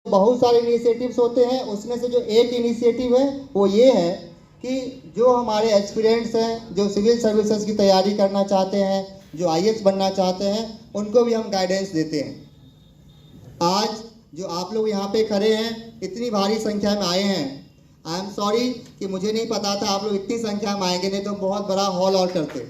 बहुत सारे इनिशिएटिव्स होते हैं, उसमें से जो एक इनिशिएटिव है वो ये है कि जो हमारे एस्पिरेंट्स हैं, जो सिविल सर्विसेज की तैयारी करना चाहते हैं, जो आईएएस बनना चाहते हैं, उनको भी हम गाइडेंस देते हैं। आज जो आप लोग यहाँ पे खड़े हैं, इतनी भारी संख्या में आए हैं, आई एम सॉरी कि मुझे नहीं पता था आप लोग इतनी संख्या में आएंगे, नहीं तो बहुत बड़ा हॉल और करते।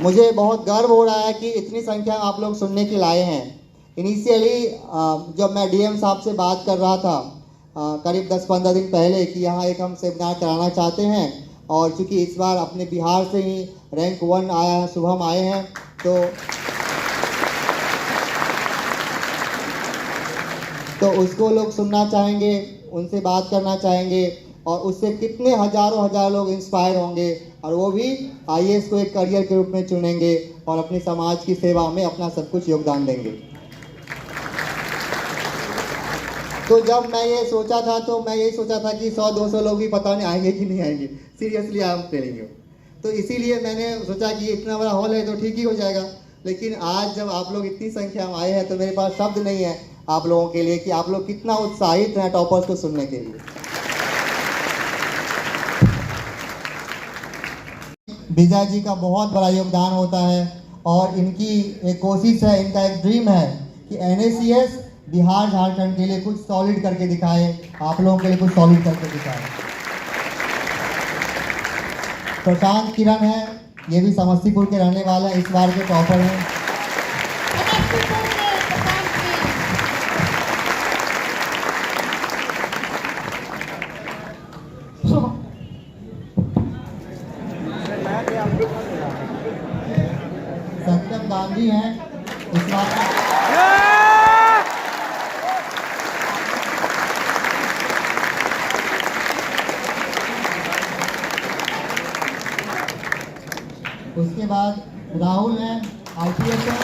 मुझे बहुत गर्व हो रहा है कि इतनी संख्या में आप लोग सुनने के लिए आए हैं। इनिशियली जब मैं डीएम साहब से बात कर रहा था करीब 10-15 दिन पहले कि यहाँ एक हम सेमिनार कराना चाहते हैं, और चूँकि इस बार अपने बिहार से ही रैंक 1 आया है, शुभम आए हैं, तो उसको लोग सुनना चाहेंगे, उनसे बात करना चाहेंगे, और उससे कितने हजारों लोग इंस्पायर होंगे, और वो भी आईएएस को एक करियर के रूप में चुनेंगे और अपने समाज की सेवा में अपना सब कुछ योगदान देंगे। तो जब मैं ये सोचा था तो मैं यही सोचा था कि 100-200 लोग भी पता नहीं आएंगे कि नहीं आएंगे, seriously I am telling you. तो इसीलिए मैंने सोचा कि इतना बड़ा हॉल है तो ठीक ही हो जाएगा। लेकिन आज जब आप लोग इतनी संख्या में आए हैं तो मेरे पास शब्द नहीं है आप लोगों के लिए कि आप लोग कितना उत्साहित हैं टॉपर्स को सुनने के लिए। विजय जी का बहुत बड़ा योगदान होता है, और इनकी एक कोशिश है, इनका एक ड्रीम है कि एनएसीएस बिहार झारखंड के लिए कुछ सॉलिड करके दिखाए, आप लोगों के लिए कुछ सॉलिड करके दिखाए। प्रशांत किरण है, ये भी समस्तीपुर के रहने वाले हैं, इस बार के टॉपर हैं। सत्यम गांधी हैं इस बार। उसके बाद राहुल हैं, आईपीएस हैं।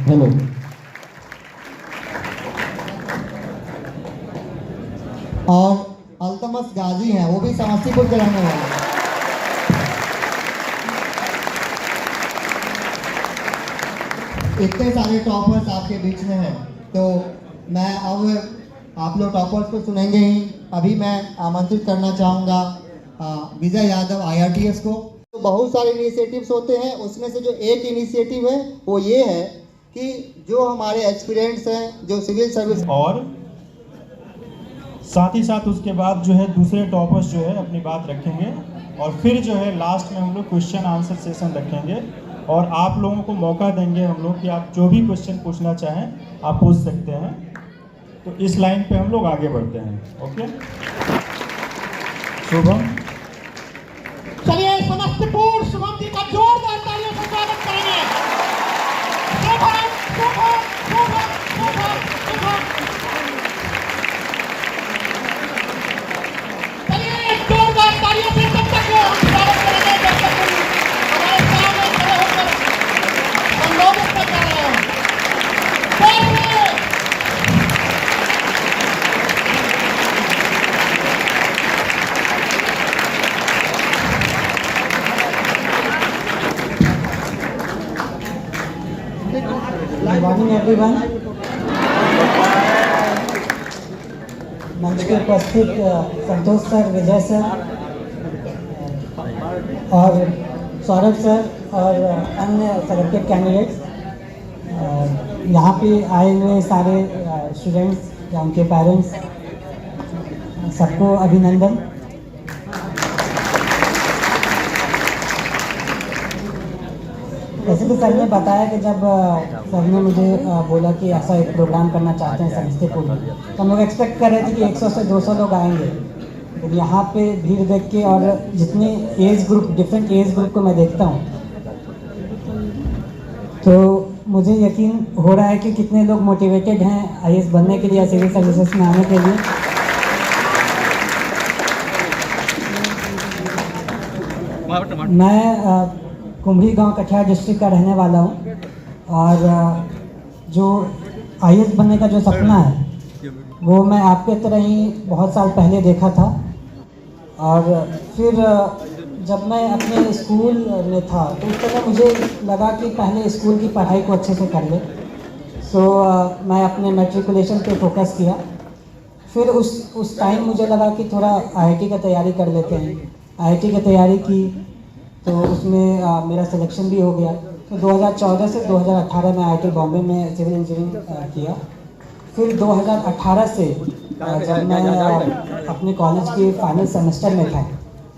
हेलो। और अल्तमस गाजी हैं, वो भी समस्तीपुर के रहने वाले हैं। इतने सारे टॉपर्स आपके बीच में हैं, तो मैं अब आप लोग टॉपर्स को सुनेंगे ही। अभी मैं आमंत्रित करना चाहूँगा विजय यादव आईआरटीएस को। तो बहुत सारे इनिशिएटिव्स होते हैं, उसमें से जो एक इनिशिएटिव है वो ये है कि जो हमारे एस्पिरेंट्स हैं, जो सिविल सर्विस, और साथ ही साथ उसके बाद जो है दूसरे टॉपर्स जो है अपनी बात रखेंगे, और फिर जो है लास्ट में हम लोग क्वेश्चन आंसर सेशन रखेंगे, और आप लोगों को मौका देंगे हम लोग कि आप जो भी क्वेश्चन पूछना चाहें आप पूछ सकते हैं। तो इस लाइन पे हम लोग आगे बढ़ते हैं। ओके, शुभम। चलिए समस्तीपुर शुभम जी का जोरदार तालियों से स्वागत करेंगे। चलिए जोरदार तालियों से सब तक स्वागत करेंगे जब तक हमारे सामने खड़े होकर संबोधित कर रहे हैं। Good morning everyone. मंच के उपस्थित संतोष सर, विजय सर और सौरभ सर और अन्य सेलेक्टेड कैंडिडेट्स, यहाँ पे आए हुए सारे स्टूडेंट्स या उनके पेरेंट्स, सबको अभिनंदन। जैसे कि सर ने बताया कि जब सर ने मुझे बोला कि ऐसा एक प्रोग्राम करना चाहते हैं समस्तीपुर में, तो हम लोग एक्सपेक्ट कर रहे थे कि 100 से 200 लोग आएंगे। तो यहाँ पे भीड़ देख के, और जितने age group, different age group को मैं देखता हूँ, तो मुझे यकीन हो रहा है कि कितने लोग मोटिवेटेड हैं आईएएस बनने के लिए या सिविल सर्विसेज में आने के लिए। मैं कुंभरी गांव कटिहार डिस्ट्रिक्ट का रहने वाला हूं, और जो आईएएस बनने का जो सपना है वो मैं आपके तरह ही बहुत साल पहले देखा था, और फिर जब मैं अपने स्कूल में था तो उस समय मुझे लगा कि पहले स्कूल की पढ़ाई को अच्छे से कर ले। सो मैं अपने मैट्रिकुलेशन पे फोकस किया। फिर उस टाइम मुझे लगा कि थोड़ा आईआईटी का तैयारी कर लेते हैं। आईआईटी की तैयारी की तो उसमें मेरा सिलेक्शन भी हो गया। तो 2014 से 2018 में आईआईटी बॉम्बे में सिविल इंजीनियरिंग किया। फिर 2018 से जब मैं अपने कॉलेज के फाइनल सेमेस्टर में था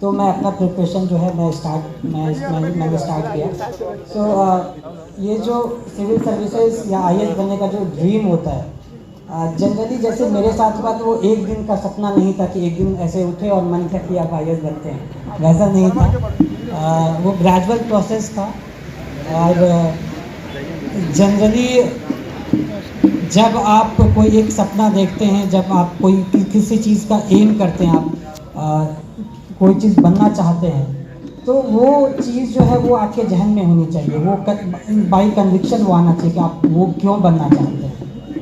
तो मैं अपना प्रिपरेशन जो है मैंने स्टार्ट किया। सो ये जो सिविल सर्विसेज या आईएएस बनने का जो ड्रीम होता है, जनरली जैसे मेरे साथ हुआ तो वो एक दिन का सपना नहीं था कि एक दिन ऐसे उठे और मन किया कि आप आईएएस बनते हैं, वैसा नहीं था। वो ग्रेजुअल प्रोसेस था। और जनरली जब आप कोई एक सपना देखते हैं, जब आप कोई किसी चीज़ का एम करते हैं, आप कोई चीज़ बनना चाहते हैं, तो वो चीज़ जो है वो आपके जहन में होनी चाहिए। वो बाई कन्विक्शन वो आना चाहिए कि आप वो क्यों बनना चाहते हैं।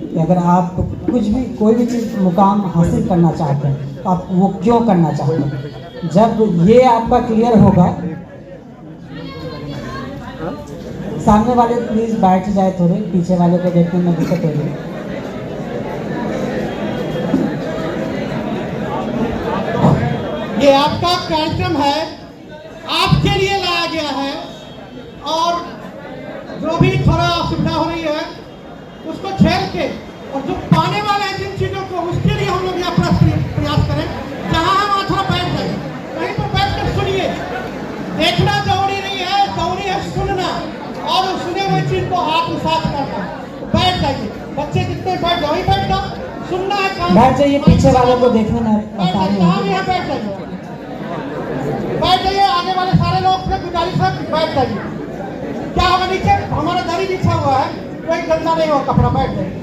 कि अगर आप कुछ भी कोई भी चीज़ मुकाम हासिल करना चाहते हैं तो आप वो क्यों करना चाहते हैं। जब ये आपका क्लियर होगा, सामने वाले प्लीज़ बैठ जाए, थोड़े पीछे वाले को देखने में दिक्कत हो रही है। ये आपका कार्यक्रम है, आपके लिए लाया गया है और जो भी थोड़ा असुविधा हो रही है उसको झेल के, और जो पाने वाले हैं जिन चीज़ों को, उसके लिए हम लोग यहाँ प्रयास करें। जहाँ हम वहाँ थोड़ा बैठ जाए, कहीं पर बैठ कर सुनिए। देखना जरूरी नहीं है, जरूरी है सुनना, और उस सुने हुए चीज को आत्मसात करना। बैठ जाइए, बच्चे कितने बैठ जाओ, वहीं बैठ जाओ, सुनना है काम। बैठ जाइए, पीछे वाले को देखने में आसानी यहाँ बैठ जाइए, बैठ जाइए। आगे वाले सारे लोग से गुजारिश है बैठ जाइए। क्या होगा, नीचे हमारा दरी बिछा हुआ है, कोई गंदा नहीं होगा कपड़ा, बैठ जाइए।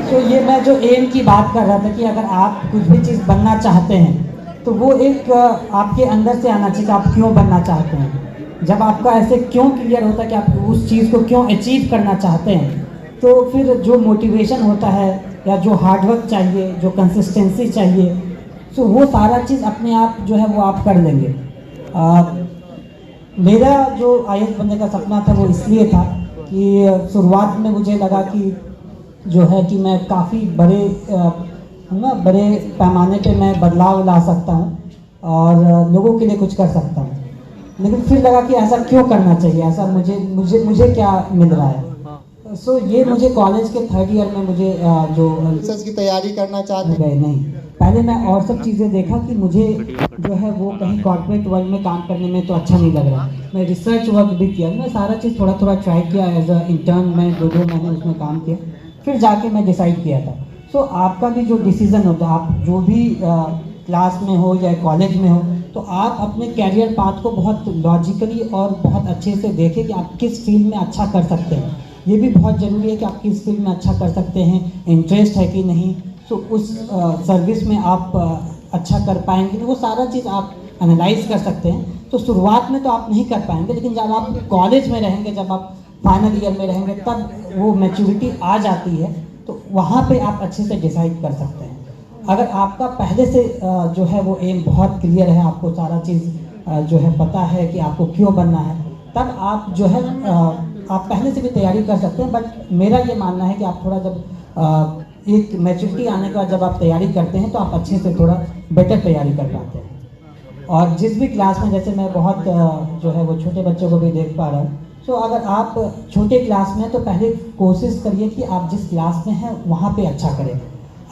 तो ये मैं जो एम की बात कर रहा था कि अगर आप कुछ भी चीज़ बनना चाहते हैं तो वो एक आपके अंदर से आना चाहिए कि आप क्यों बनना चाहते हैं। जब आपका ऐसे क्यों क्लियर होता है कि आप उस चीज़ को क्यों अचीव करना चाहते हैं, तो फिर जो मोटिवेशन होता है या जो हार्डवर्क चाहिए, जो कंसिस्टेंसी चाहिए, तो वो सारा चीज़ अपने आप जो है वो आप कर लेंगे। मेरा जो आईएएस बनने का सपना था वो इसलिए था कि शुरुआत में मुझे लगा कि जो है कि मैं काफ़ी बड़े पैमाने पे मैं बदलाव ला सकता हूँ और लोगों के लिए कुछ कर सकता हूँ। लेकिन फिर लगा कि ऐसा क्यों करना चाहिए, ऐसा मुझे क्या मिल रहा है। सो ये मुझे कॉलेज के 3rd ईयर में मुझे जो रिसर्च की तैयारी करना चाहते गए नहीं, पहले मैं और सब चीज़ें देखा कि मुझे जो है वो कहीं कॉर्पोरेट वर्ल्ड में काम करने में तो अच्छा नहीं लग रहा। मैं रिसर्च वर्क भी किया, मैं सारा चीज़ थोड़ा थोड़ा ट्राई किया। एज अ इंटर्न मैं 2 महीने उसमें काम किया, फिर जाके मैं डिसाइड किया था। सो आपका भी जो डिसीज़न होता है, आप जो भी क्लास में हो या कॉलेज में हो, तो आप अपने कैरियर पाथ को बहुत लॉजिकली और बहुत अच्छे से देखें कि आप किस फील्ड में अच्छा कर सकते हैं। ये भी बहुत ज़रूरी है कि आप किस फील्ड में अच्छा कर सकते हैं, इंटरेस्ट है कि नहीं, तो उस सर्विस में आप अच्छा कर पाएंगे, वो सारा चीज़ आप एनालाइज कर सकते हैं। तो शुरुआत में तो आप नहीं कर पाएंगे, लेकिन जब आप कॉलेज में रहेंगे, जब आप फाइनल ईयर में रहेंगे, तब वो मैच्योरिटी आ जाती है, तो वहाँ पे आप अच्छे से डिसाइड कर सकते हैं। अगर आपका पहले से जो है वो एम बहुत क्लियर है, आपको सारा चीज़ जो है पता है कि आपको क्यों बनना है, तब आप जो है आप पहले से भी तैयारी कर सकते हैं। बट मेरा ये मानना है कि आप थोड़ा जब एक मैच्योरिटी आने के बाद जब आप तैयारी करते हैं तो आप अच्छे से थोड़ा बेटर तैयारी कर पाते हैं। और जिस भी क्लास में, जैसे मैं बहुत जो है वो छोटे बच्चों को भी देख पा रहा हूँ, तो अगर आप छोटे क्लास में हैं तो पहले कोशिश करिए कि आप जिस क्लास में हैं वहाँ पे अच्छा करें।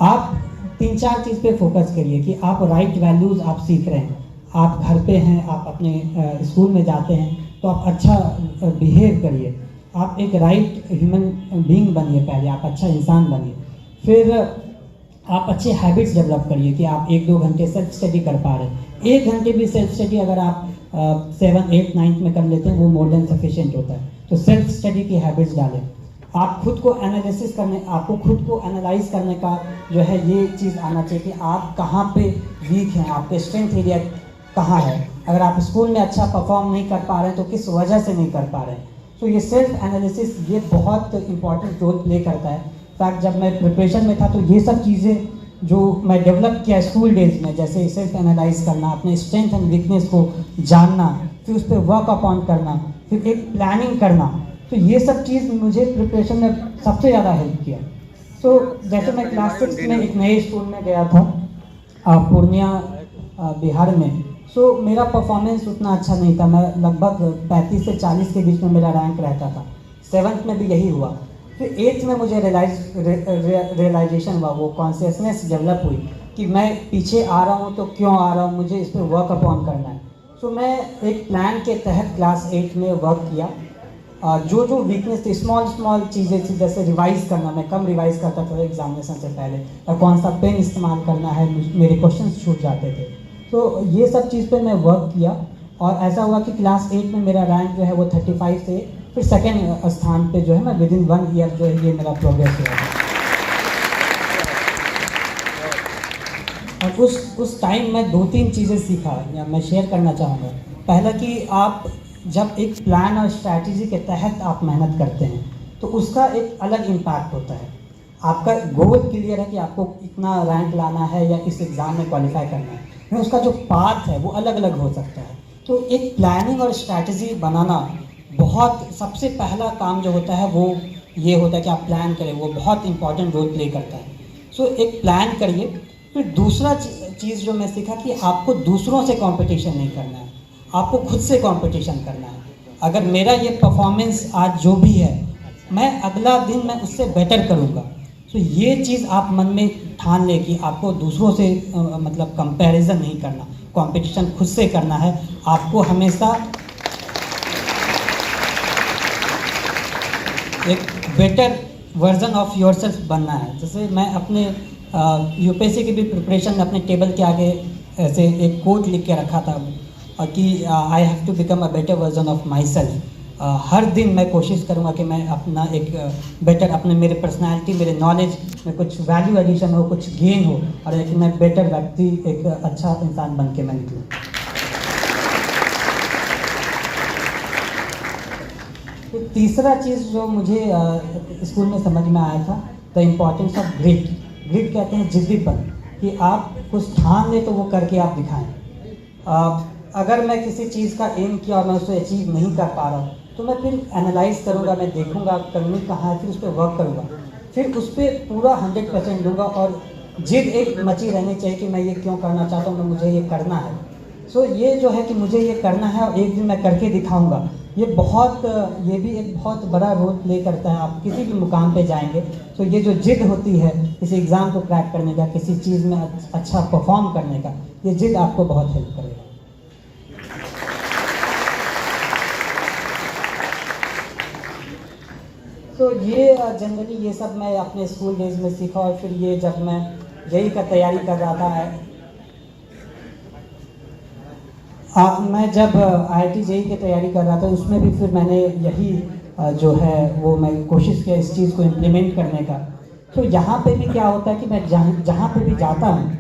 आप 3-4 चीज़ पे फोकस करिए कि आप राइट वैल्यूज़ आप सीख रहे हैं, आप घर पे हैं, आप अपने स्कूल में जाते हैं, तो आप अच्छा बिहेव करिए, आप एक राइट ह्यूमन बीइंग बनिए, पहले आप अच्छा इंसान बनिए। फिर आप अच्छे हैबिट्स डेवलप करिए कि आप 1-2 घंटे सेल्फ स्टडी कर पा रहे हैं। 1 घंटे भी सेल्फ स्टडी अगर आप 7, 8, 9 में कर लेते हैं, वो मोर देन सफिशिएंट होता है। तो सेल्फ स्टडी की हैबिट्स डालें। आप खुद को एनालिसिस करने, आपको खुद को एनालाइज करने का जो है ये चीज़ आना चाहिए कि आप कहाँ पे वीक हैं, आपके स्ट्रेंथ एरिया कहाँ है, अगर आप स्कूल में अच्छा परफॉर्म नहीं कर पा रहे हैं तो किस वजह से नहीं कर पा रहे हैं। तो ये सेल्फ एनालिसिस ये बहुत इंपॉर्टेंट रोल प्ले करता है। फैक्ट जब मैं प्रिपरेशन में था तो ये सब चीज़ें जो मैं डेवलप किया स्कूल डेज में, जैसे सेल्फ एनालाइज करना, अपने स्ट्रेंथ एंड वीकनेस को जानना, फिर उस पर वर्क अपॉन करना, फिर एक प्लानिंग करना, तो ये सब चीज़ मुझे प्रिपरेशन में सबसे ज़्यादा हेल्प किया। तो जैसे मैं क्लास 6 में एक नए स्कूल में गया था पूर्णिया बिहार में, सो मेरा परफॉर्मेंस उतना अच्छा नहीं था। मैं लगभग 35 से 40 के बीच में मेरा रैंक रहता था। 7th में भी यही हुआ। फिर 8th में मुझे रियलाइजेशन हुआ, वो कॉन्शियसनेस डेवलप हुई कि मैं पीछे आ रहा हूँ तो क्यों आ रहा हूँ, मुझे इस पर वर्क अपॉन करना है। सो मैं एक प्लान के तहत क्लास 8 में वर्क किया। जो जो वीकनेस थी, स्मॉल चीज़ें थी, जैसे रिवाइज़ करना, मैं कम रिवाइज़ करता था एग्जामिनेशन से पहले, और कौन सा पेन इस्तेमाल करना है, मेरे क्वेश्चंस छूट जाते थे। तो ये सब चीज़ पे मैं वर्क किया और ऐसा हुआ कि क्लास 8 में मेरा रैंक जो है वो 35 से फिर सेकेंड स्थान पे जो है मैं विदिन 1 ईयर जो है ये मेरा प्रोग्रेस हुआ। और उस टाइम मैं 2-3 चीज़ें सीखा या मैं शेयर करना चाहूँगा। पहला कि आप जब एक प्लान और स्ट्रैटेजी के तहत आप मेहनत करते हैं तो उसका एक अलग इम्पैक्ट होता है। आपका गोल क्लियर है कि आपको इतना रैंक लाना है या इस एग्ज़ाम में क्वालिफाई करना है, लेकिन उसका जो पाथ है वो अलग अलग हो सकता है। तो एक प्लानिंग और स्ट्रैटेजी बनाना बहुत, सबसे पहला काम जो होता है वो ये होता है कि आप प्लान करें, वो बहुत इंपॉर्टेंट रोल प्ले करता है। सो एक प्लान करिए। फिर दूसरा चीज़ जो मैं सीखा कि आपको दूसरों से कंपटीशन नहीं करना है, आपको खुद से कंपटीशन करना है। अगर मेरा ये परफॉर्मेंस आज जो भी है, मैं अगला दिन मैं उससे बेटर करूँगा। तो ये चीज़ आप मन में ठान लें कि आपको दूसरों से मतलब कंपैरिजन नहीं करना, कंपटीशन खुद से करना है। आपको हमेशा एक बेटर वर्जन ऑफ योरसेल्फ बनना है। जैसे मैं अपने यूपीएससी की भी प्रिपरेशन में अपने टेबल के आगे ऐसे एक कोट लिख के रखा था कि I have to become a better version of myself. हर दिन मैं कोशिश करूँगा कि मैं अपना एक बेटर, अपने मेरे पर्सनालिटी, मेरे नॉलेज में कुछ वैल्यू एडिशन हो, कुछ गेन हो, और एक मैं बेटर व्यक्ति, एक अच्छा इंसान बन के मैं निकलूँ। तो तीसरा चीज़ जो मुझे स्कूल में समझ में आया था, the importance of grit. Grit कहते हैं जिद्दीपन, कि आप कुछ ठान लें तो वो करके आप दिखाएं। अगर मैं किसी चीज़ का एम किया और मैं उसे अचीव नहीं कर पा रहा हूँ तो मैं फिर एनालाइज करूँगा, मैं देखूँगा कमी कहाँ है, फिर उस पर वर्क करूँगा, फिर उस पर पूरा 100% दूंगा, और जिद एक मची रहनी चाहिए कि मैं ये क्यों करना चाहता हूँ, मुझे ये करना है। सो ये जो है कि मुझे ये करना है और एक दिन मैं करके दिखाऊंगा, ये भी एक बहुत बड़ा रोल प्ले करता है। आप किसी भी मुकाम पे जाएंगे तो ये जो जिद होती है किसी एग्ज़ाम को क्रैक करने का, किसी चीज़ में अच्छा परफॉर्म करने का, ये जिद आपको बहुत हेल्प करेगा। तो ये जनरली ये सब मैं अपने स्कूल डेज में सीखा। और फिर ये जब मैं जेईई का तैयारी कर रहा था, मैं जब IIT जेईई की तैयारी कर रहा था उसमें भी फिर मैंने यही जो है वो मैं कोशिश किया इस चीज़ को इम्प्लीमेंट करने का। तो यहाँ पे भी क्या होता है कि मैं जहाँ पे भी जाता हूँ,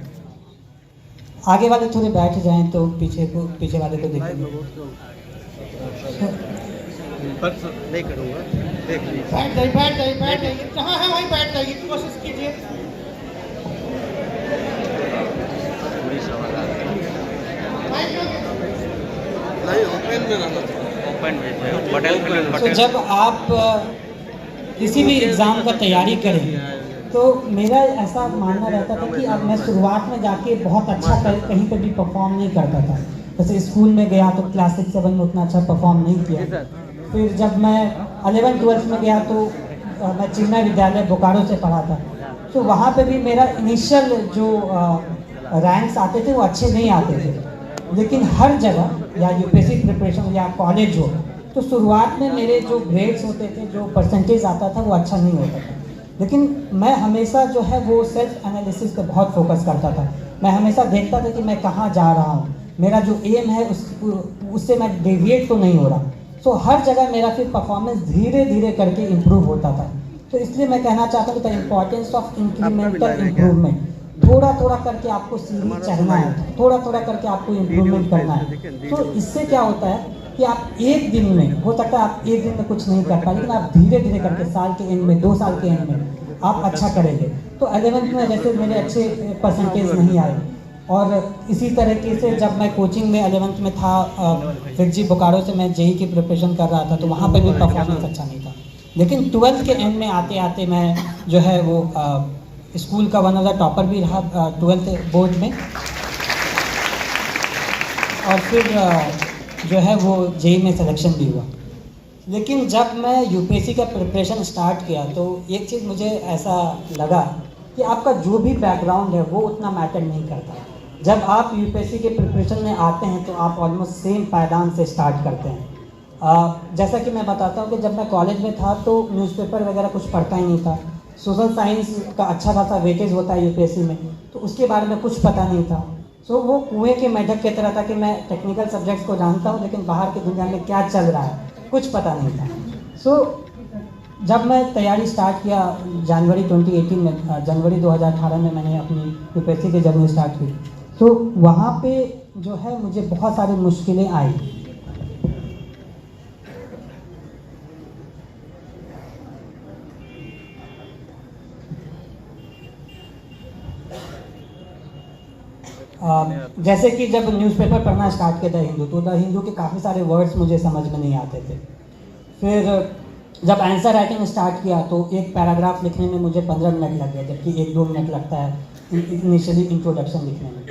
आगे वाले थोड़े बैठ जाएं तो पीछे वाले को देखेंगे। नहीं करूँगा, बैठ जाइए, जहाँ है वहीं बैठ जाइए, कोशिश कीजिए। तो जब आप किसी भी एग्ज़ाम का तैयारी करें तो मेरा ऐसा मानना रहता था कि अब मैं शुरुआत में जाके बहुत अच्छा कहीं पर भी परफॉर्म नहीं करता था। जैसे स्कूल में गया तो क्लास 6-7 में उतना अच्छा परफॉर्म नहीं किया। फिर जब मैं 11th-12th में गया तो मैं चिन्मय विद्यालय बोकारो से पढ़ा था, तो वहाँ पे भी मेरा इनिशियल जो रैंक्स आते थे वो अच्छे नहीं आते थे। लेकिन हर जगह या यूपीएससी प्रिपरेशन या कॉलेज हो तो शुरुआत में मेरे जो ग्रेड्स होते थे, जो परसेंटेज आता था वो अच्छा नहीं होता था। लेकिन मैं हमेशा जो है वो सेल्फ एनालिसिस पे बहुत फोकस करता था। मैं हमेशा देखता था कि मैं कहाँ जा रहा हूँ, मेरा जो एम है उससे मैं डेविएट तो नहीं हो रहा। सो हर जगह मेरा फिर परफॉर्मेंस धीरे धीरे करके इम्प्रूव होता था। तो इसलिए मैं कहना चाहता हूँ the importance of incremental improvement, थोड़ा थोड़ा करके आपको सीढ़ी चढ़ना है, थोड़ा थोड़ा करके आपको इम्प्रूवमेंट करना है। तो इससे क्या होता है कि आप एक दिन में, हो सकता है आप एक दिन में कुछ नहीं कर पाए, लेकिन आप धीरे धीरे करके साल के एंड में, 2 साल के एंड में आप अच्छा करेंगे। तो 11th में जैसे मेरे अच्छे परसेंटेज नहीं आए, और इसी तरीके से जब मैं कोचिंग में 11th में था, फिक्जी बोकारो से मैं जेई की प्रिपरेशन कर रहा था, तो वहाँ पे भी परफॉर्मेंस अच्छा नहीं था। लेकिन 12th के एंड में आते आते मैं जो है वो स्कूल का वन ऑफ द टॉपर भी रहा 12th बोर्ड में, और फिर जो है वो जेई में सिलेक्शन भी हुआ। लेकिन जब मैं यूपीएससी का प्रिपरेशन स्टार्ट किया तो एक चीज़ मुझे ऐसा लगा कि आपका जो भी बैकग्राउंड है वो उतना मैटर नहीं करता। जब आप यूपीएससी के प्रिपरेशन में आते हैं तो आप ऑलमोस्ट सेम पायदान से स्टार्ट करते हैं। जैसा कि मैं बताता हूँ कि जब मैं कॉलेज में था तो न्यूज़पेपर वगैरह कुछ पढ़ता ही नहीं था। सोशल साइंस का अच्छा खासा वेटेज होता है यूपीएससी में, तो उसके बारे में कुछ पता नहीं था। सो वो कुएं के मेढक की तरह था कि मैं टेक्निकल सब्जेक्ट्स को जानता हूँ, लेकिन बाहर की दुनिया में क्या चल रहा है कुछ पता नहीं था। सो जब मैं तैयारी स्टार्ट किया जनवरी 2018 में, जनवरी 2018 में मैंने अपनी यूपीएससी की जर्नी स्टार्ट की, तो वहाँ पे जो है मुझे बहुत सारी मुश्किलें आई। जैसे कि जब न्यूज़पेपर पढ़ना स्टार्ट किया द हिंदू, तो द हिंदू के काफ़ी सारे वर्ड्स मुझे समझ में नहीं आते थे। फिर जब आंसर राइटिंग स्टार्ट किया तो एक पैराग्राफ लिखने में मुझे 15 मिनट लग गए, जबकि 1-2 मिनट लगता है इनिशियली इंट्रोडक्शन लिखने में।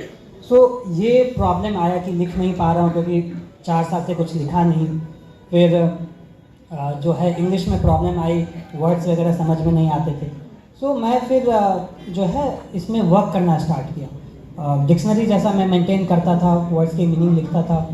सो ये प्रॉब्लम आया कि लिख नहीं पा रहा हूँ क्योंकि 4 साल से कुछ लिखा नहीं। फिर जो है इंग्लिश में प्रॉब्लम आई, वर्ड्स वगैरह समझ में नहीं आते थे। सो मैं फिर जो है इसमें वर्क करना स्टार्ट किया। डिक्शनरी जैसा मैं मेंटेन करता था, वर्ड्स की मीनिंग लिखता था।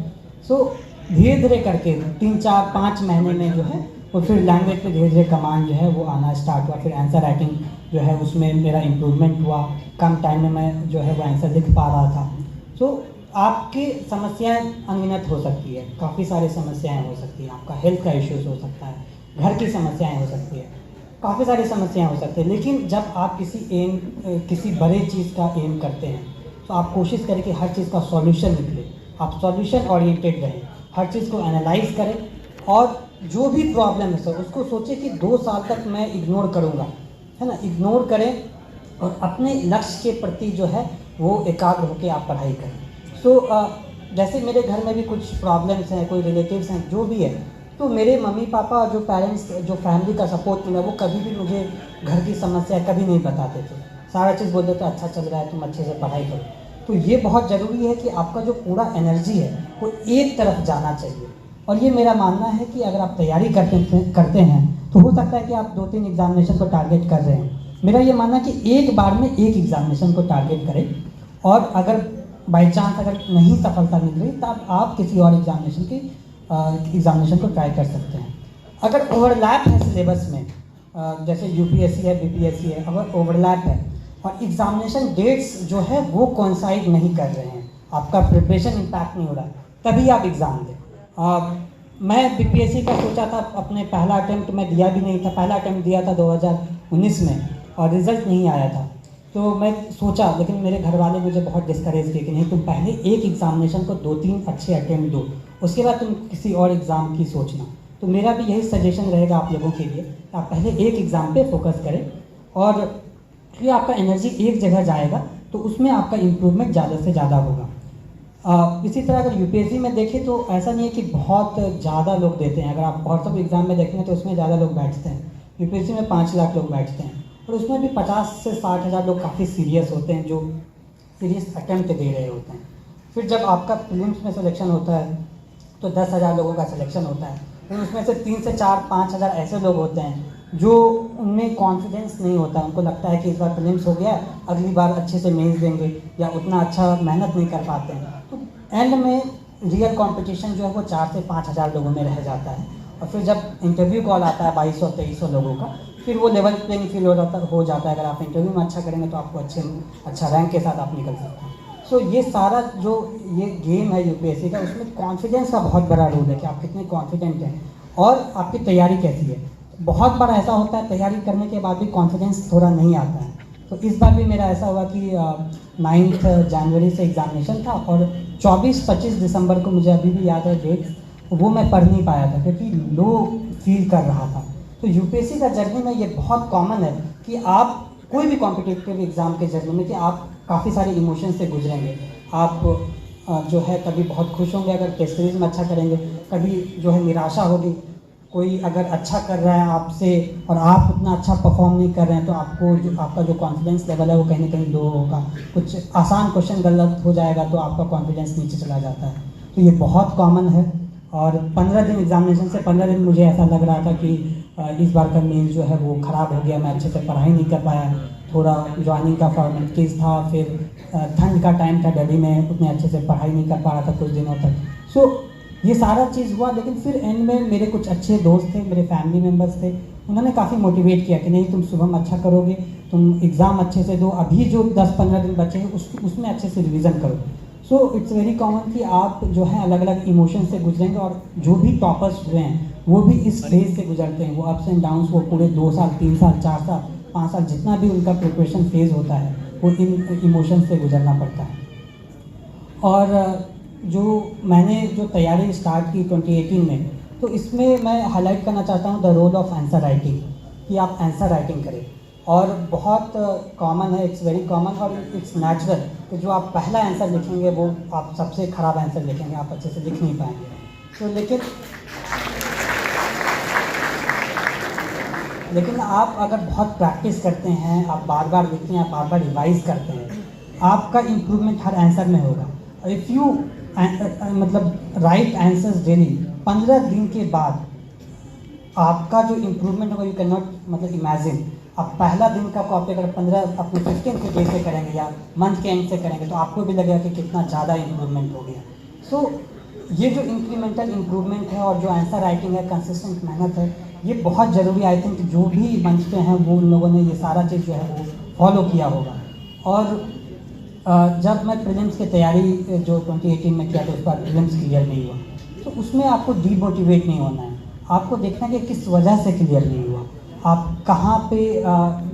सो धीरे धीरे करके 3-4-5 महीने में जो है वो फिर लैंग्वेज पे धीरे धीरे कमांड जो है वो आना स्टार्ट हुआ। फिर आंसर राइटिंग जो है उसमें मेरा इम्प्रूवमेंट हुआ, कम टाइम में मैं जो है वो आंसर लिख पा रहा था। सो आपकी समस्याएं अनगिनत हो सकती है, काफ़ी सारी समस्याएं हो सकती हैं। आपका हेल्थ का इश्यूज हो सकता है, घर की समस्याएं हो सकती है, काफ़ी सारी समस्याएं हो सकती है। लेकिन जब आप किसी बड़े चीज़ का एम करते हैं तो आप कोशिश करें कि हर चीज़ का सॉल्यूशन निकले। आप सॉल्यूशन ओरिएंटेड रहें, हर चीज़ को एनालाइज करें, और जो भी प्रॉब्लम है सर उसको सोचें कि 2 साल तक मैं इग्नोर करूँगा, है ना। इग्नोर करें और अपने लक्ष्य के प्रति जो है वो एकाग्र होकर आप पढ़ाई करें। सो जैसे मेरे घर में भी कुछ प्रॉब्लम्स हैं, कोई रिलेटिव्स हैं, जो भी है, तो मेरे मम्मी पापा जो पेरेंट्स जो फैमिली का सपोर्ट मिला वो कभी भी मुझे घर की समस्या कभी नहीं बताते थे। सारा चीज़ बोलते थे अच्छा चल रहा है, तुम अच्छे से पढ़ाई करो। तो ये बहुत ज़रूरी है कि आपका जो पूरा एनर्जी है वो एक तरफ जाना चाहिए। और ये मेरा मानना है कि अगर आप तैयारी करते हैं तो हो सकता है कि आप 2-3 एग्जामिनेशन को टारगेट कर रहे हैं। मेरा ये मानना है कि एक बार में एक एग्जामिनेशन को टारगेट करें, और अगर बाई चांस अगर नहीं सफलता मिल रही तब आप किसी और एग्जामिनेशन को ट्राई कर सकते हैं। अगर ओवरलैप है सिलेबस में, जैसे यूपीएससी है, बीपीएससी है, अगर ओवरलैप है और एग्जामिनेशन डेट्स जो है वो कोइंसाइड नहीं कर रहे हैं, आपका प्रिपरेशन इम्पैक्ट नहीं हो रहा, तभी आप एग्ज़ाम दें। मैं बीपीएससी का सोचा था, अपने पहला अटेम्प्ट मैं दिया भी नहीं था। पहला अटेम्प्ट दिया था 2019 में और रिज़ल्ट नहीं आया था। तो मैं सोचा, लेकिन मेरे घर वाले मुझे बहुत डिस्करेज किए कि नहीं, तुम पहले एक एग्जामिनेशन को 2-3 अच्छे अटेम्प्ट दो, उसके बाद तुम किसी और एग्ज़ाम की सोचना। तो मेरा भी यही सजेशन रहेगा आप लोगों के लिए, आप पहले एक एग्ज़ाम पे फोकस करें, और फिर आपका एनर्जी एक जगह जाएगा तो उसमें आपका इम्प्रूवमेंट ज़्यादा से ज़्यादा होगा। इसी तरह अगर यूपीएससी में देखें तो ऐसा नहीं है कि बहुत ज़्यादा लोग देते हैं। अगर आप और सब एग्ज़ाम में देखेंगे तो उसमें ज़्यादा लोग बैठते हैं। यूपीएससी में 5 लाख लोग बैठते हैं, और उसमें भी 50 से 60 हज़ार लोग काफ़ी सीरियस होते हैं, जो सीरियस अटेम्प्ट दे रहे होते हैं। फिर जब आपका प्रीलिम्स में सिलेक्शन होता है तो 10,000 लोगों का सिलेक्शन होता है, फिर उसमें से 3 से 4-5 हज़ार ऐसे लोग होते हैं जो उनमें कॉन्फिडेंस नहीं होता। उनको लगता है कि इस बार प्रीलिम्स हो गया, अगली बार अच्छे से मेंस देंगे, या उतना अच्छा मेहनत नहीं कर पाते हैं। तो एंड में रियल कंपटीशन जो है वो 4 से 5 हज़ार लोगों में रह जाता है। और फिर जब इंटरव्यू कॉल आता है 2200-2300 लोगों का, फिर वो लेवल प्लेइंग फील्ड हो जाता है। अगर आप इंटरव्यू में अच्छा करेंगे तो आपको अच्छा रैंक के साथ आप निकल सकते हैं। सो ये सारा जो ये गेम है यूपीएससी का, उसमें कॉन्फिडेंस का बहुत बड़ा रोल है कि आप कितने कॉन्फिडेंट हैं और आपकी तैयारी कैसी है। बहुत बार ऐसा होता है तैयारी करने के बाद भी कॉन्फिडेंस थोड़ा नहीं आता है, तो इस बार भी मेरा ऐसा हुआ कि 9 जनवरी से एग्ज़ामिनेशन था और 24-25 दिसंबर को, मुझे अभी भी याद है डेट्स, वो मैं पढ़ नहीं पाया था क्योंकि लो फील कर रहा था। तो यूपीएससी का जर्नी में ये बहुत कॉमन है कि आप कोई भी कॉम्पिटिटिव एग्ज़ाम के जर्नी में कि आप काफ़ी सारे इमोशन से गुजरेंगे। आप जो है कभी बहुत खुश होंगे अगर टेस्ट सीरीज में अच्छा करेंगे, कभी जो है निराशा होगी, कोई अगर अच्छा कर रहा है आपसे और आप उतना अच्छा परफॉर्म नहीं कर रहे हैं तो आपको जो आपका जो कॉन्फिडेंस लेवल है वो कहीं ना कहीं लो होगा। कुछ आसान क्वेश्चन गलत हो जाएगा तो आपका कॉन्फिडेंस नीचे चला जाता है। तो ये बहुत कॉमन है। और 15 दिन एग्जामिनेशन से 15 दिन मुझे ऐसा लग रहा था कि इस बार का मेंस जो है वो ख़राब हो गया, मैं अच्छे से पढ़ाई नहीं कर पाया, थोड़ा ज्वाइनिंग का फॉर्मेलिटीज़ था, फिर ठंड का टाइम था, दिल्ली में उतने अच्छे से पढ़ाई नहीं कर पा रहा था कुछ दिनों तक। सो ये सारा चीज़ हुआ, लेकिन फिर एंड में मेरे कुछ अच्छे दोस्त थे, मेरे फैमिली मेम्बर्स थे, उन्होंने काफ़ी मोटिवेट किया कि नहीं तुम शुभम अच्छा करोगे, तुम एग्ज़ाम अच्छे से दो, अभी जो 10-15 दिन बचे हैं उसमें अच्छे से रिवीजन करो। सो इट्स वेरी कॉमन कि आप जो है अलग अलग इमोशन से गुजरेंगे और जो भी टॉपर्स हुए हैं वो भी इस फेज से गुजरते हैं। वो अप्स एंड डाउन्स वो पूरे 2 साल, 3 साल, 4 साल, 5 साल जितना भी उनका प्रिपरेशन फेज़ होता है वो इन इमोशन से गुजरना पड़ता है। और जो मैंने जो तैयारी स्टार्ट की 2018 में, तो इसमें मैं हाईलाइट करना चाहता हूँ the role of answer writing, कि आप आंसर राइटिंग करें। और बहुत कॉमन है, इट्स वेरी कॉमन और इट्स नेचुरल कि जो आप पहला आंसर लिखेंगे वो आप सबसे ख़राब आंसर लिखेंगे, आप अच्छे से लिख नहीं पाएंगे। तो लेकिन आप अगर बहुत प्रैक्टिस करते हैं, आप बार बार लिखते हैं, आप बार बार रिवाइज करते हैं, आपका इम्प्रूवमेंट हर आंसर में होगा। इफ़ यू मतलब राइट आंसर्स डेली, 15 दिन के बाद आपका जो इम्प्रूवमेंट होगा यू कैन नॉट मतलब इमेजिन। आप पहला दिन का कॉपी अगर 15 अपने 15 के डे से करेंगे या मंथ के एंड से करेंगे तो आपको भी लगेगा कि कितना ज़्यादा इम्प्रूवमेंट हो गया। सो ये जो इंक्रीमेंटल इम्प्रूवमेंट है और जो आंसर राइटिंग है, कंसिस्टेंट मेहनत है, ये बहुत ज़रूरी। आई थिंक जो भी मंच पे हैं वो उन लोगों ने ये सारा चीज़ जो है वो फॉलो किया होगा। और जब मैं प्रीलिम्स की तैयारी जो 2018 में किया तो उस पर प्रीलिम्स क्लियर नहीं हुआ, तो उसमें आपको डीमोटिवेट नहीं होना है। आपको देखना है कि किस वजह से क्लियर नहीं हुआ, आप कहाँ पे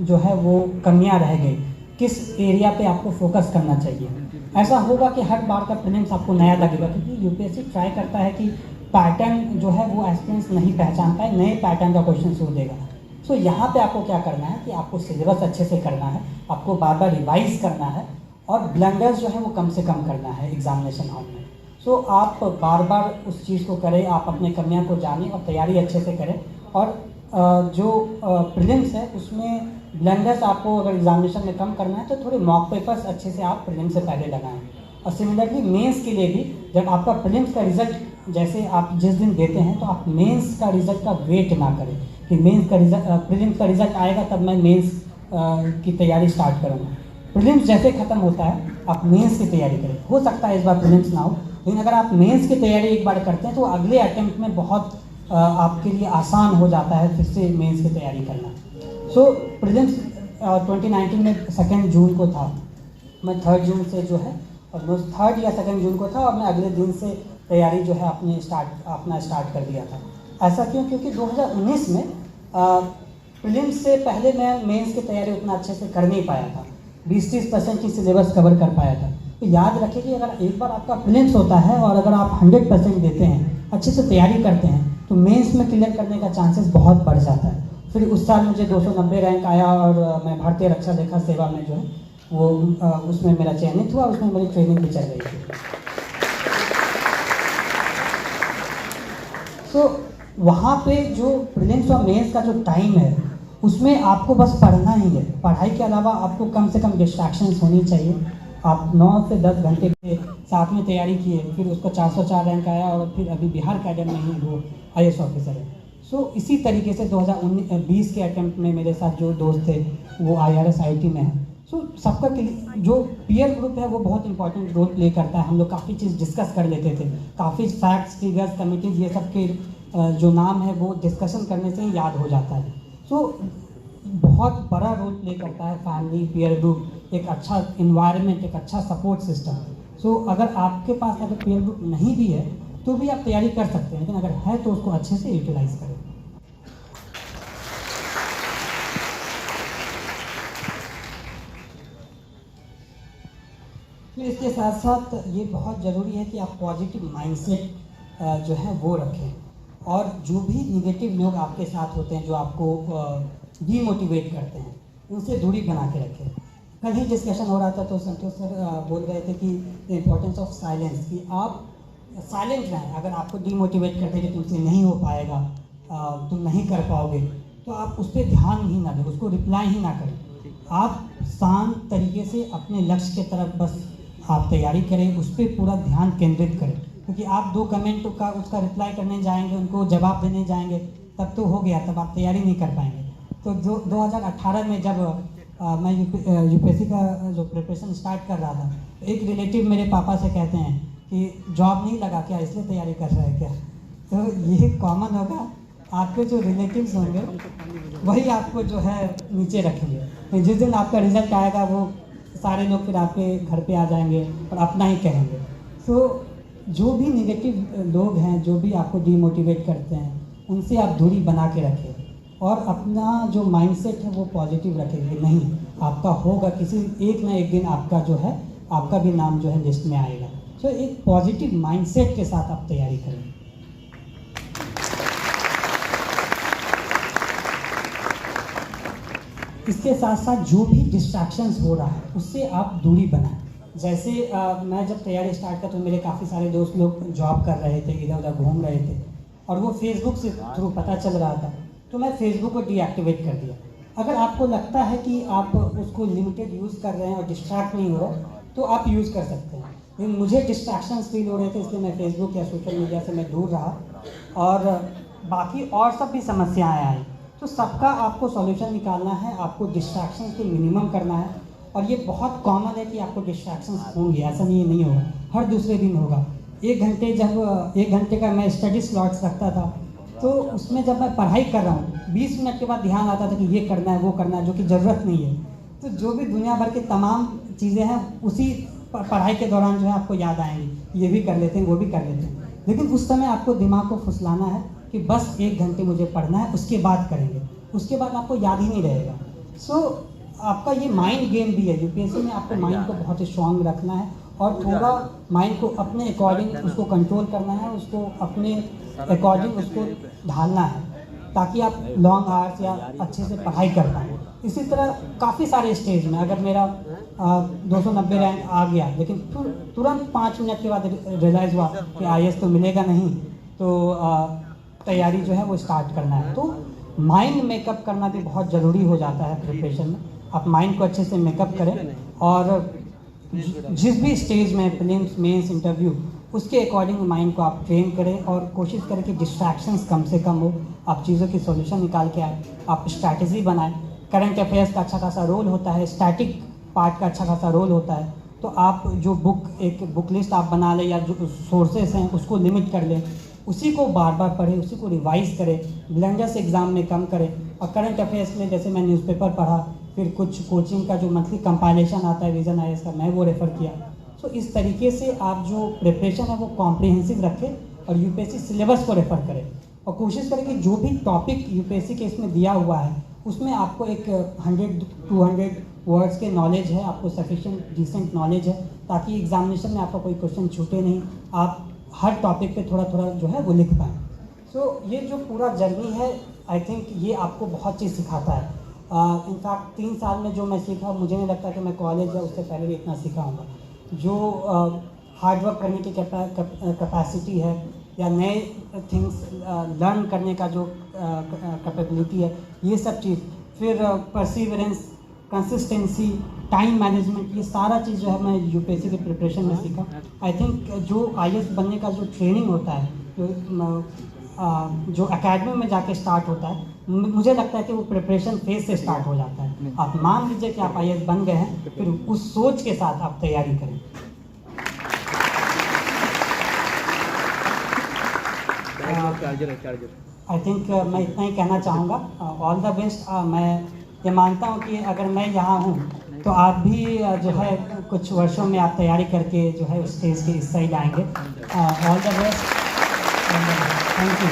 जो है वो कमियां रह गई, किस एरिया पे आपको फोकस करना चाहिए। ऐसा होगा कि हर बार का प्रीलिम्स आपको नया लगेगा, क्योंकि यूपीएससी ट्राई करता है कि पैटर्न जो है वो एस्पिरेंट्स नहीं पहचान पाए, नए पैटर्न का क्वेश्चन शुरू देगा। सो यहाँ पे आपको क्या करना है कि आपको सिलेबस अच्छे से करना है, आपको बार बार रिवाइज करना है और ब्लंडर्स जो है वो कम से कम करना है एग्जामिनेशन हॉल में। सो आप बार बार उस चीज़ को करें, आप अपने कमियां को जानें और तैयारी अच्छे से करें। और जो प्रीलिम्स है उसमें ब्लंडर्स आपको अगर एग्जामिनेशन में कम करना है तो थोड़े मॉक पेपर्स अच्छे से आप प्रीलिम्स से पहले लगाएं। और सिमिलरली मेंस के लिए भी जब आपका प्रीलिम्स का रिजल्ट जैसे आप जिस दिन देते हैं तो आप मेंस का रिजल्ट का वेट ना करें कि मेंस का रिजल्ट प्रीलिम्स का रिजल्ट आएगा तब मैं मेंस की तैयारी स्टार्ट करूँगा। प्रीलिम्स जैसे ख़त्म होता है आप मेंस की तैयारी करें। हो सकता है इस बार प्रीलिम्स ना हो, लेकिन अगर आप मेंस की तैयारी एक बार करते हैं तो अगले अटेम्प्ट में बहुत आपके लिए आसान हो जाता है फिर से मेंस की तैयारी करना। सो प्रीलिम्स 2019 में 2 जून को था, मैं 3 जून से जो है ऑलमोस्ट 3 या 2 जून को था और मैं अगले दिन से तैयारी जो है अपना स्टार्ट कर दिया था। ऐसा क्यों? क्योंकि 2019 में प्रीलिम्स से पहले मैं मेंस की तैयारी उतना अच्छे से कर नहीं पाया था, 20-30% ही सिलेबस कवर कर पाया था। तो याद रखिए कि अगर एक बार आपका प्रीलिम्स होता है और अगर आप 100% देते हैं, अच्छे से तैयारी करते हैं, तो मेंस में क्लियर करने का चांसेस बहुत बढ़ जाता है। फिर उस साल मुझे 290 रैंक आया और मैं भारतीय रक्षा लेखा सेवा में जो है वो उसमें मेरा चयनित हुआ, उसमें मेरी ट्रेनिंग भी चल रही थी। सो वहाँ पे जो प्रीलिम्स और मेंस का जो टाइम है उसमें आपको बस पढ़ना ही है। पढ़ाई के अलावा आपको कम से कम डिस्ट्रैक्शंस होनी चाहिए। आप 9 से 10 घंटे के साथ में तैयारी किए, फिर उसको 404 रैंक आया और फिर अभी बिहार कैडर में ही वो IAS ऑफिसर है। सो इसी तरीके से 2019-20 के अटेम्प्ट में मेरे साथ जो दोस्त थे वो IRS IT में है। सो सबका जो पीयर ग्रुप है वो बहुत इंपॉर्टेंट रोल प्ले करता है। हम लोग काफ़ी चीज़ डिस्कस कर लेते थे, काफ़ी फैक्ट्स, फिगर्स, कमिटीज़, ये सब के जो नाम है वो डिस्कशन करने से ही याद हो जाता है। सो बहुत बड़ा रोल प्ले करता है फैमिली, पीयर ग्रुप, एक अच्छा इन्वायरमेंट, एक अच्छा सपोर्ट सिस्टम। सो अगर आपके पास अगर पीयर ग्रुप नहीं भी है तो भी आप तैयारी कर सकते हैं, लेकिन अगर है तो उसको अच्छे से यूटिलाइज करें। फिर इसके साथ साथ ये बहुत ज़रूरी है कि आप पॉजिटिव माइंडसेट जो है वो रखें, और जो भी निगेटिव लोग आपके साथ होते हैं जो आपको डीमोटिवेट करते हैं, उनसे दूरी बना के रखें। कल ही डिस्कशन हो रहा था तो संतोष सर बोल रहे थे कि द इम्पोर्टेंस ऑफ साइलेंस, कि आप साइलेंट रहें। अगर आपको डीमोटिवेट करते कि तुमसे नहीं हो पाएगा, तुम नहीं कर पाओगे, तो आप उस पर ध्यान ही ना दें, उसको रिप्लाई ही ना करें। आप शांत तरीके से अपने लक्ष्य की तरफ बस आप तैयारी करें, उस पर पूरा ध्यान केंद्रित करें, क्योंकि आप 2 कमेंट का उसका रिप्लाई करने जाएंगे, उनको जवाब देने जाएंगे, तब तो हो गया, तब आप तैयारी नहीं कर पाएंगे। तो 2018 में जब मैं यूपीएससी का जो प्रिपरेशन स्टार्ट कर रहा था, एक रिलेटिव मेरे पापा से कहते हैं कि जॉब नहीं लगा क्या, इसलिए तैयारी कर रहे हैं क्या। तो ये कॉमन होगा, आपके जो रिलेटिव्स होंगे वही आपको जो है नीचे रखेंगे। जिस दिन आपका रिजल्ट आएगा वो सारे लोग फिर आपके घर पे आ जाएंगे और अपना ही कहेंगे। तो जो भी निगेटिव लोग हैं, जो भी आपको डीमोटिवेट करते हैं, उनसे आप दूरी बना के रखें, और अपना जो माइंडसेट है वो पॉजिटिव रखें कि नहीं, आपका होगा, किसी एक ना एक दिन आपका जो है, आपका भी नाम जो है लिस्ट में आएगा। तो एक पॉजिटिव माइंडसेट के साथ आप तैयारी करें। इसके साथ साथ जो भी डिस्ट्रैक्शंस हो रहा है उससे आप दूरी बनाएं। जैसे मैं जब तैयारी स्टार्ट कर, तो मेरे काफ़ी सारे दोस्त लोग जॉब कर रहे थे, इधर उधर घूम रहे थे, और वो फेसबुक से थ्रू पता चल रहा था, तो मैं फेसबुक को डीएक्टिवेट कर दिया। अगर आपको लगता है कि आप उसको लिमिटेड यूज़ कर रहे हैं और डिस्ट्रैक्ट नहीं हो रहा, तो आप यूज़ कर सकते हैं। लेकिन मुझे डिस्ट्रैक्शंस फील हो रहे थे, इसलिए मैं फेसबुक या सोशल मीडिया से मैं दूर रहा, और बाकी और सब भी समस्याएँ आई। तो सबका आपको सॉल्यूशन निकालना है, आपको डिस्ट्रैक्शंस को मिनिमम करना है। और ये बहुत कॉमन है कि आपको डिस्ट्रैक्शंस होंगे, ऐसा नहीं होगा, हर दूसरे दिन होगा। 1 घंटे जब 1 घंटे का मैं स्टडी स्लॉट्स रखता था, तो उसमें जब मैं पढ़ाई कर रहा हूँ, 20 मिनट के बाद ध्यान आता था कि ये करना है, वो करना है, जो कि ज़रूरत नहीं है। तो जो भी दुनिया भर के तमाम चीज़ें हैं, उसी पढ़ाई के दौरान जो है आपको याद आएंगी, ये भी कर लेते हैं, वो भी कर लेते हैं। लेकिन उस समय आपको दिमाग को फुसलाना है कि बस 1 घंटे मुझे पढ़ना है, उसके बाद करेंगे, उसके बाद आपको याद ही नहीं रहेगा। सो आपका ये माइंड गेम भी है। यूपीएससी में आपको माइंड को बहुत स्ट्रॉन्ग रखना है, और थोड़ा माइंड को अपने अकॉर्डिंग उसको कंट्रोल करना है, उसको अपने अकॉर्डिंग उसको ढालना है, ताकि आप लॉन्ग आवर्स या अच्छे से पढ़ाई कर पाएँ। इसी तरह काफ़ी सारे स्टेज में अगर मेरा 290 रैंक आ गया, लेकिन तुरंत 5 मिनट के बाद रियलाइज़ हुआ कि IAS तो मिलेगा नहीं, तो तैयारी जो है वो स्टार्ट करना है। तो माइंड मेकअप करना भी बहुत ज़रूरी हो जाता है प्रिपरेशन में। आप माइंड को अच्छे से मेकअप करें, और जिस भी स्टेज में, प्रीलिम्स, मेंस, इंटरव्यू, उसके अकॉर्डिंग माइंड को आप ट्रेन करें, और कोशिश करें कि डिस्ट्रैक्शंस कम से कम हो, आप चीज़ों की सॉल्यूशन निकाल के आए, आप स्ट्रैटेजी बनाएं। करंट अफेयर्स का अच्छा खासा रोल होता है, स्टैटिक पार्ट का अच्छा खासा रोल होता है, तो आप जो एक बुक लिस्ट आप बना लें, या जो सोर्सेस हैं उसको लिमिट कर लें, उसी को बार बार पढ़ें, उसी को रिवाइज़ करें, ब्लेंडर्स एग्ज़ाम में कम करें। और करंट अफेयर्स में जैसे मैं न्यूज़पेपर पढ़ा, फिर कुछ कोचिंग का जो मंथली कंपाइलेशन आता है विजन IAS का, मैं वो रेफ़र किया। सो इस तरीके से आप जो प्रिपरेशन है वो कॉम्प्रिहेंसिव रखें, और यूपीएससी सिलेबस को रेफ़र करें, और कोशिश करें कि जो भी टॉपिक यूपीएससी के इसमें दिया हुआ है उसमें आपको एक 100-200 वर्ड्स के नॉलेज है, आपको सफिशिएंट डिसेंट नॉलेज है, ताकि एग्जामिनेशन में आपका कोई क्वेश्चन छूटे नहीं, आप हर टॉपिक पे थोड़ा थोड़ा जो है वो लिख पाएँ। सो ये जो पूरा जर्नी है, आई थिंक ये आपको बहुत चीज़ सिखाता है। इनफैक्ट 3 साल में जो मैं सीखा, मुझे नहीं लगता कि मैं कॉलेज या उससे पहले भी इतना सीखा हूँगा। जो हार्डवर्क करने की कैपेसिटी है, या नए थिंग्स लर्न करने का जो कैपेबिलिटी है, ये सब चीज़, फिर परसिवरेंस, कंसिस्टेंसी, टाइम मैनेजमेंट, ये सारा चीज़ जो है मैं यूपीएससी के प्रिपरेशन में सीखा। आई थिंक जो IAS बनने का जो ट्रेनिंग होता है, जो एकेडमी में जाके स्टार्ट होता है, मुझे लगता है कि वो प्रिपरेशन फेज से स्टार्ट हो जाता है। आप मान लीजिए कि आप IAS बन गए हैं, फिर उस सोच के साथ आप तैयारी करें। आई थिंक मैं इतना ही कहना चाहूँगा। All the best. मैं ये मानता हूँ कि अगर मैं यहाँ हूँ तो आप भी जो है कुछ वर्षों में आप तैयारी करके जो है स्टेज के इस साइड आएंगे। All the best. Thank you.